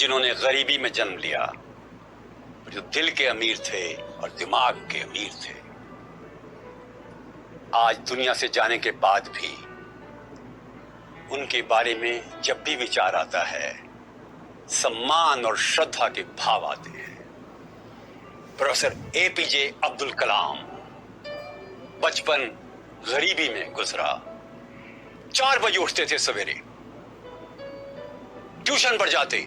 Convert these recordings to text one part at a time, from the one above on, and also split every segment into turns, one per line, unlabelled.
जिन्होंने गरीबी में जन्म लिया, जो दिल के अमीर थे और दिमाग के अमीर थे, आज दुनिया से जाने के बाद भी उनके बारे में जब भी विचार आता है, सम्मान और श्रद्धा के भाव आते हैं। प्रोफेसर एपीजे अब्दुल कलाम बचपन गरीबी में गुजरा। 4 बजे उठते थे सवेरे, ट्यूशन पर जाते,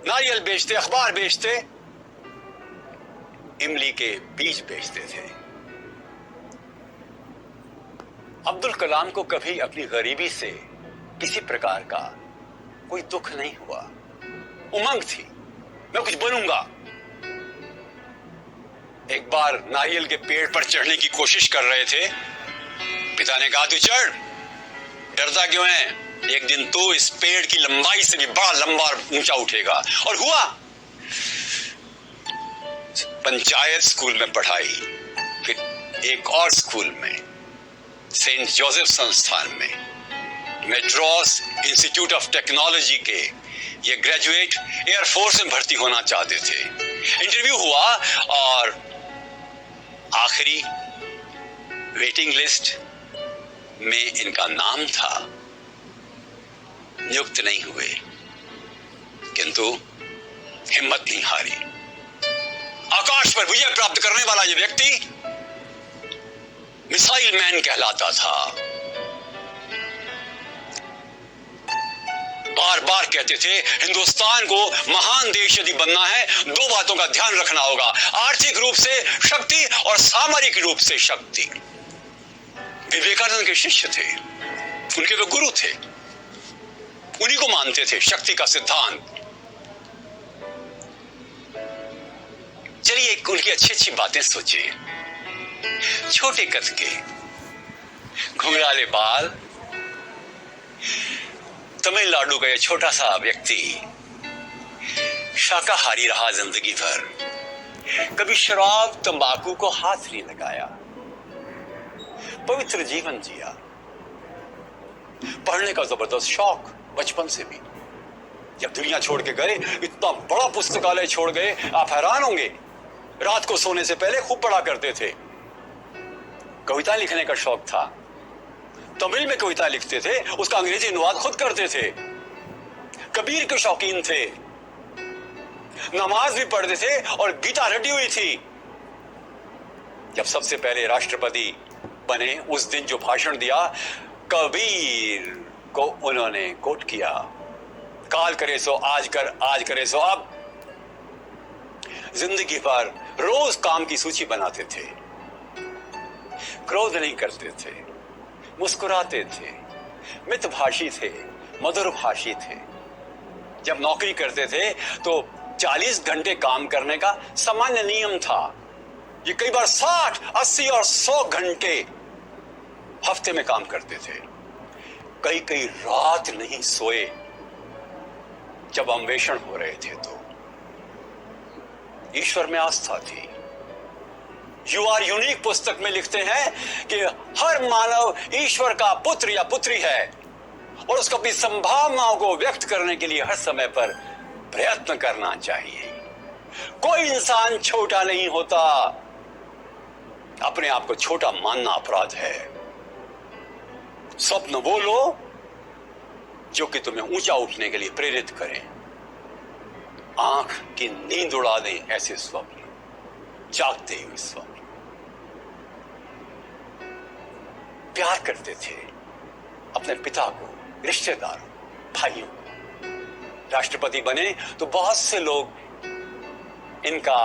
नारियल बेचते, अखबार बेचते, इमली के बीज बेचते थे। अब्दुल कलाम को कभी अपनी गरीबी से किसी प्रकार का कोई दुख नहीं हुआ। उमंग थी, मैं कुछ बनूंगा। एक बार नारियल के पेड़ पर चढ़ने की कोशिश कर रहे थे। पिता ने कहा, तू चढ़, डरता क्यों है? एक दिन तो इस पेड़ की लंबाई से भी बड़ा लंबा और ऊंचा उठेगा। और हुआ। पंचायत स्कूल में पढ़ाई, फिर एक और स्कूल में, सेंट जोसेफ संस्थान में, मेड्रास इंस्टीट्यूट ऑफ टेक्नोलॉजी के ये ग्रेजुएट एयरफोर्स में भर्ती होना चाहते थे। इंटरव्यू हुआ और आखिरी वेटिंग लिस्ट में इनका नाम था। नियुक्त नहीं हुए, किंतु हिम्मत नहीं हारी। आकाश पर विजय प्राप्त करने वाला ये व्यक्ति मिसाइल मैन कहलाता था। बार बार कहते थे, हिंदुस्तान को महान देश यदि बनना है, 2 बातों का ध्यान रखना होगा, आर्थिक रूप से शक्ति और सामरिक रूप से शक्ति। विवेकानंद के शिष्य थे, उनके तो गुरु थे, उन्हीं को मानते थे, शक्ति का सिद्धांत। चलिए उनकी अच्छी अच्छी बातें सोचिए। छोटे कद के, घुंघराले बाल, तमिलनाडु का यह छोटा सा व्यक्ति शाकाहारी रहा जिंदगी भर। कभी शराब तंबाकू को हाथ नहीं लगाया, पवित्र जीवन जिया। पढ़ने का जबरदस्त शौक बचपन से भी। जब दुनिया छोड़ के गए, इतना बड़ा पुस्तकालय छोड़ गए, आप हैरान होंगे। रात को सोने से पहले खूब पढ़ा करते थे। कविता लिखने का शौक था, तमिल में कविता लिखते थे, उसका अंग्रेजी अनुवाद खुद करते थे। कबीर के शौकीन थे, नमाज भी पढ़ते थे और गीता रटी हुई थी। जब सबसे पहले राष्ट्रपति बने, उस दिन जो भाषण दिया, कबीर को उन्होंने कोट किया, काल करे सो आज कर, आज करे सो अब। जिंदगी भर रोज काम की सूची बनाते थे, क्रोध नहीं करते थे, मुस्कुराते थे, मितभाषी थे, मधुरभाषी थे। जब नौकरी करते थे तो 40 घंटे काम करने का सामान्य नियम था। ये कई बार 60, 80 और 100 घंटे हफ्ते में काम करते थे। कई कई रात नहीं सोए जब अन्वेषण हो रहे थे। तो ईश्वर में आस्था थी। यू आर यूनिक पुस्तक में लिखते हैं कि हर मानव ईश्वर का पुत्र या पुत्री है और उसको अपनी संभावनाओं को व्यक्त करने के लिए हर समय पर प्रयत्न करना चाहिए। कोई इंसान छोटा नहीं होता। अपने आप को छोटा मानना अपराध है। स्वप्न वो लो जो कि तुम्हें ऊंचा उठने के लिए प्रेरित करें। आंख की नींद उड़ा दें ऐसे स्वप्न, जागते हुए स्वप्न। प्यार करते थे अपने पिता को, रिश्तेदारों, भाइयों को। राष्ट्रपति बने तो बहुत से लोग इनका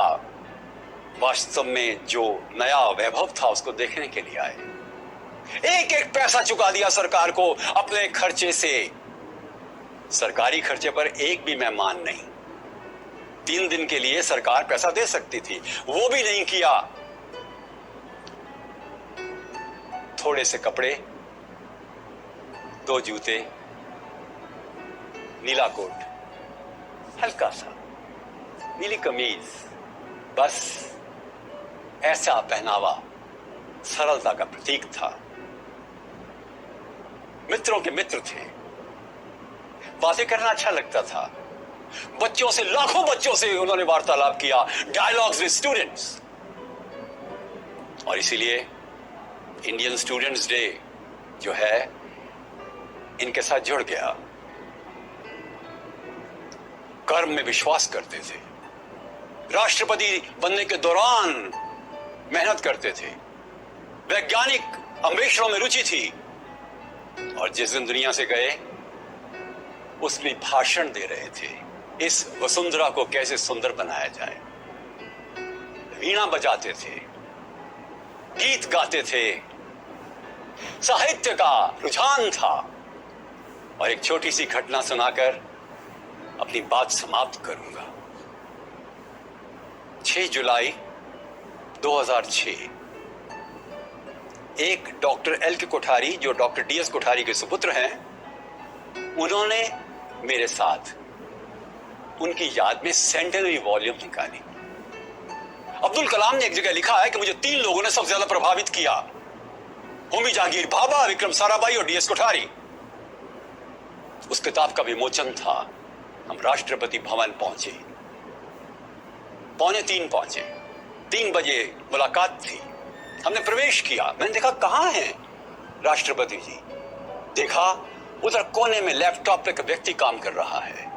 वास्तव में जो नया वैभव था उसको देखने के लिए आए। एक एक पैसा चुका दिया सरकार को अपने खर्चे से। सरकारी खर्चे पर एक भी मेहमान नहीं। 3 दिन के लिए सरकार पैसा दे सकती थी, वो भी नहीं किया। थोड़े से कपड़े, 2 जूते, नीला कोट, हल्का सा नीली कमीज, बस ऐसा पहनावा सरलता का प्रतीक था। मित्रों के मित्र थे, बातें करना अच्छा लगता था। बच्चों से, लाखों बच्चों से उन्होंने वार्तालाप किया, डायलॉग्स विद स्टूडेंट्स। और इसीलिए इंडियन स्टूडेंट्स डे जो है इनके साथ जुड़ गया। कर्म में विश्वास करते थे, राष्ट्रपति बनने के दौरान मेहनत करते थे, वैज्ञानिक अन्वेषणों में रुचि थी, और जिस दिन दुनिया से गए उसमें भाषण दे रहे थे, इस वसुंधरा को कैसे सुंदर बनाया जाए। वीणा बजाते थे, गीत गाते थे, साहित्य का रुझान था। और एक छोटी सी घटना सुनाकर अपनी बात समाप्त करूंगा। 6 जुलाई 2006 एक डॉक्टर एल के कोठारी, जो डॉक्टर DS कोठारी के सुपुत्र हैं, उन्होंने मेरे साथ उनकी याद में सेंटेनरी वॉल्यूम निकाली। अब्दुल कलाम ने एक जगह लिखा है कि मुझे 3 लोगों ने सबसे ज्यादा प्रभावित किया, होमी जहांगीर भाभा, विक्रम साराभाई और DS कोठारी। उस किताब का विमोचन था। हम राष्ट्रपति भवन पहुंचे, 2:45 पहुंचे, 3 बजे मुलाकात थी। हमने प्रवेश किया, मैंने देखा कहां हैं राष्ट्रपति जी। देखा उधर कोने में लैपटॉप पे एक व्यक्ति काम कर रहा है।